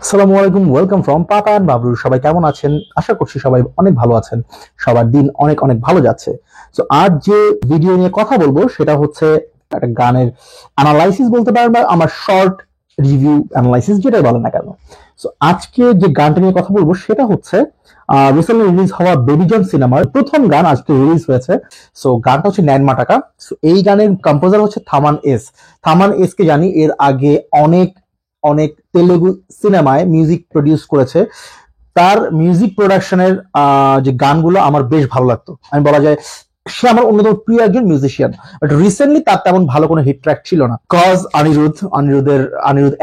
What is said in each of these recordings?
আসসালামু আলাইকুম, welcome from papa and Bablu. সবাই কেমন আছেন? আশা করছি সবাই অনেক ভালো আছেন। সবার দিন অনেক অনেক ভালো যাচ্ছে। তো আজ যে ভিডিও নিয়ে কথা বলবো সেটা হচ্ছে একটা গানের অ্যানালাইসিস বলতে পারেন, বা আমার শর্ট রিভিউ অ্যানালাইসিস যেটাই বলেন না কেন। তো আজকে যে গানটা নিয়ে কথা বলবো সেটা হচ্ছে রিসেন্টলি রিলিজ হওয়া বেবি জন সিনেমার প্রথম গান আজকে রিলিজ হয়েছে। সো গানটা হচ্ছে ন্যান মাটাকা। সো এই গানের কম্পোজার হচ্ছে থামান এস। থামান এস কে জানি, এর আগে অনেক অনেক তেলেগু সিনেমায় মিউজিক প্রডিউস করেছে। তার মিউজিক প্রোডাকশনের যে গানগুলো আমার বেশ ভালো লাগতো। আমি বলা যায় সে আমার অন্যতম প্রিয় একজন মিউজিশিয়ান। বাট রিসেন্টলি তার তেমন ভালো কোনো হিট ট্র্যাক ছিল না। কজ অনিরুদ্ধ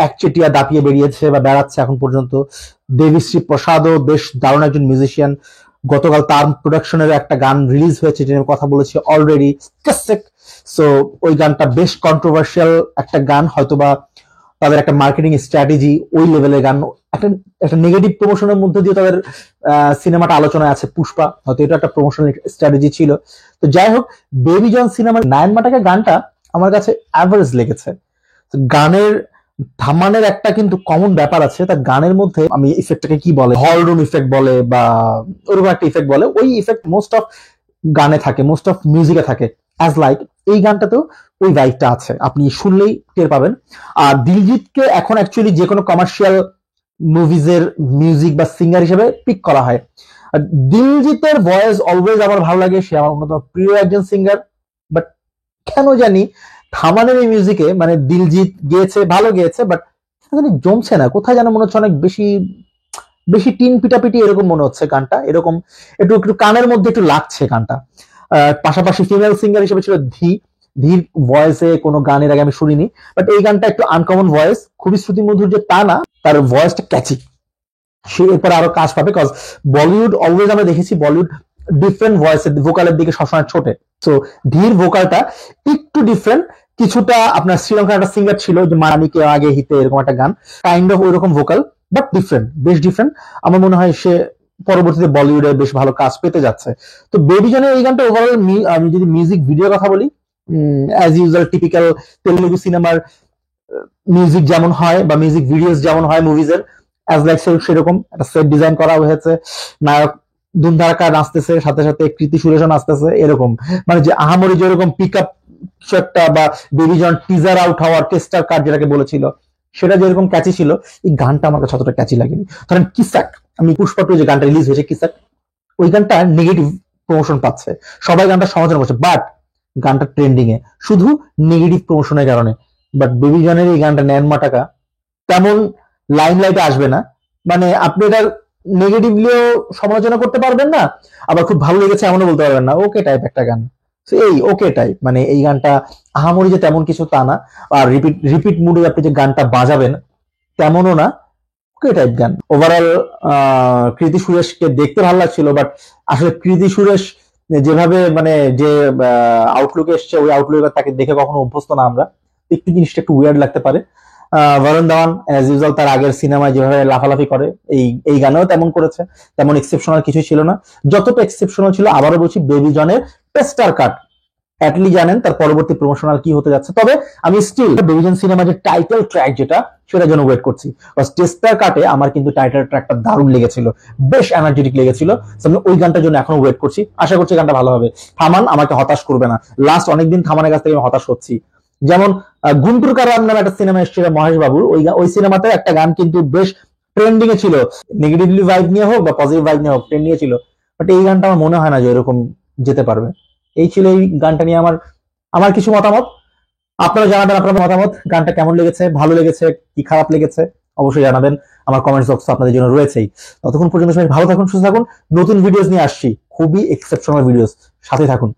একচেটিয়া দাপিয়ে বেরিয়েছে বা বেড়াচ্ছে এখন পর্যন্ত। দেবীশ্রী প্রসাদও বেশ দারুণ একজন মিউজিশিয়ান। গতকাল তার প্রোডাকশনের একটা গান রিলিজ হয়েছে, যেটা কথা বলেছি অলরেডি। সো ওই গানটা বেশ কন্ট্রোভার্সিয়াল একটা গান, হয়তোবা তাদের একটা মার্কেটিং স্ট্র্যাটেজি ওই লেভেলের গান। একটা একটা নেগেটিভ প্রমোশনের মধ্যে দিয়ে তাদের সিনেমাটা আলোচনায় আছে পুষ্পা, হয়তো এটা একটা প্রমোশনাল স্ট্র্যাটেজি ছিল। তো যাই হোক, বেবি জন সিনেমার নায়ন মাটাকা গানটা আমার কাছে অ্যাভারেজ লেগেছে। গানের ধামানের একটা কিন্তু কমন ব্যাপার আছে, তার গানের মধ্যে আমি ইফেক্টটাকে কি বলে, হল রুম ইফেক্ট বলে বা ওরকম একটা ইফেক্ট বলে, ওই ইফেক্ট মোস্ট অফ গানে থাকে, মোস্ট অফ মিউজিকে থাকে। অ্যাজ লাইক এই গানটাতেও ওই ভাইবটা আছে, আপনি শুনলেই টের পাবেন। আর দিলজিৎকে এখন অ্যাকচুয়ালি যে কোনো কমার্শিয়াল মুভিজের মিউজিক বা সিঙ্গার হিসেবে পিক করা হয়। আর দিলজিতের ভয়েস অলওয়েজ আমার ভালো লাগে, সে আমার অন্যতম প্রিয় একজন সিঙ্গার। বাট কেন জানি থামানের এই মিউজিকে, মানে দিলজিৎ গেয়েছে, ভালো গেয়েছে, বাট জমছে না কোথায় যেন, মনে হচ্ছে অনেক বেশি বেশি টিন পিটাপিটি এরকম মনে হচ্ছে গানটা। এরকম একটু একটু কানের মধ্যে একটু লাগছে গানটা। পাশাপাশি ফিমেল সিঙ্গার হিসেবে ছিল ধীর ভয়েসে কোনো গানের আগে আমি শুনিনি। বাট এই গানটা একটু আনকমন ভয়েস, খুবই শ্রুতি মধুর যে তা না, তার ভয়েসটা ক্যাচি। সে এরপর আরো কাজ পাবে, কজ বলিউড অলওয়েজ আমরা দেখেছি বলিউড ডিফারেন্ট ভয়েসের ভোকালের দিকে সবসময় ছোটে। তো ধীর ভোকালটা একটু ডিফারেন্ট কিছুটা। আপনার শ্রীলঙ্কার একটা সিঙ্গার ছিল যে মারানিকে আগে হিতে, এরকম একটা গান, কাইন্ড অফ ওইরকম ভোকাল, বাট ডিফারেন্ট, বেশ ডিফারেন্ট। আমার মনে হয় সে পরবর্তীতে বলিউডে বেশ ভালো কাজ পেতে যাচ্ছে। তো বেবি জনের এই গানটা ওভারঅল, আমি যদি মিউজিক ভিডিও কথা বলি, অ্যাজ ইউজুয়াল টিপিক্যাল তেলুগু সিনেমার মিউজিক যেমন হয় বা মিউজিক ভিডিওস যেমন হয় মুভিজের, অ্যাজ লাইক সেরকম একটা সেট ডিজাইন করা হয়েছে। নায়ক ধুমধারাকা নাচতেছে, সাথে সাথে কৃতি সুরেশও নাচতেছে, এরকম মানে যে আহামরি যেরকম পিক আপ কিছু একটা, বা বেবি জন টিজার আউট হওয়ার টেস্টার কার্ড যেটাকে বলেছিল, সেটা যেরকম ক্যাচি ছিল, এই গানটা আমার কাছে অতটা ক্যাচি লাগেনি। ধরেন কিসাক, আমি পুষ্পা 2 যে গানটা রিলিজ হয়েছে কিসাক, ওই গানটা নেগেটিভ প্রমোশন পাচ্ছে, সবাই গানটা সমালোচনা করছে, বাট গানটা ট্রেন্ডিং এ শুধু নেগেটিভ প্রমোশনের কারণে। বাট বেবি জনের এই গানটা ন্যান মাটাকা তেমন লাইমলাইটে আসবে না। মানে আপনি এটা নেগেটিভলিও সমালোচনা করতে পারবেন না, আবার খুব ভালো লেগেছে এমনও বলতে পারবেন না। ওকে টাইপ একটা গান, এই ওকে টাইপ, মানে এই গানটা আহামরি যে তেমন কিছু তা না। আর রিপিট রিপিট মুডে আপনি যে গানটা বাজাবেন তেমনও না, ওকে টাইপ গান। ওভারঅল কৃতি সুরেশকে দেখতে ভালো লাগছিল, বাট আসলে কৃতি সুরেশ যেভাবে মানে যে আউটলুকে এসছে, ওই আউটলুকে তাকে দেখে কখনো অভ্যস্ত না আমরা, একটু জিনিসটা একটু উইয়ার্ড লাগতে পারে। বরুণ ধাওয়ান অ্যাজ ইউজুয়াল তার আগের সিনেমায় যেভাবে লাফালাফি করে, এই গানেও তেমন করেছে। তেমন এক্সেপশনাল কিছু ছিল না। যতটা এক্সেপশনাল ছিল, আবারও বলছি, বেবি জনের টেস্টার কাট, অ্যাটলি জানেন তার পরবর্তী প্রমোশনাল কি হতে যাচ্ছে। তবে আমি স্টিল বেবি জন সিনেমা যে টাইটেল ট্র্যাক যেটা, সেটার জন্য ওয়েট করছি। টেস্টার কাটে আমার কিন্তু টাইটেল ট্র্যাকটা দারুণ লেগেছিল, বেশ এনার্জেটিক লেগেছিল। আমি ওই গানটার জন্য এখনো ওয়েট করছি, আশা করছি গানটা ভালো হবে। থামান আমাকে হতাশ করবে না, লাস্ট অনেকদিন থামানের কাছ থেকে আমি হতাশ হচ্ছি। যেমন গুন্টুর কারাম নামে একটা সিনেমা এসেছিল মহেশ বাবুর, ওই সিনেমাতে একটা গান কিন্তু বেশ ট্রেন্ডিং এ ছিল, নেগেটিভলি ভাইব নিয়ে হোক বা পজিটিভ ভাইব নিয়ে হোক, ট্রেন্ডিং এ ছিল। বাট এই গানটা আমার মনে হয় না যে এরকম যেতে পারবে। এই ছিল এই গানটা নিয়ে আমার আমার কিছু মতামত। আপনারা জানাবেন আপনার মতামত, গানটা কেমন লেগেছে, ভালো লেগেছে কি খারাপ লেগেছে, অবশ্যই জানাবেন। আমার কমেন্টস বক্স আপনাদের জন্য রয়েছেই। ততক্ষণ পর্যন্ত সবাই ভালো থাকুন, সুস্থ থাকুন। নতুন ভিডিওস নিয়ে আসছি, খুবই এক্সেপশনাল ভিডিওস, সাথে থাকুন।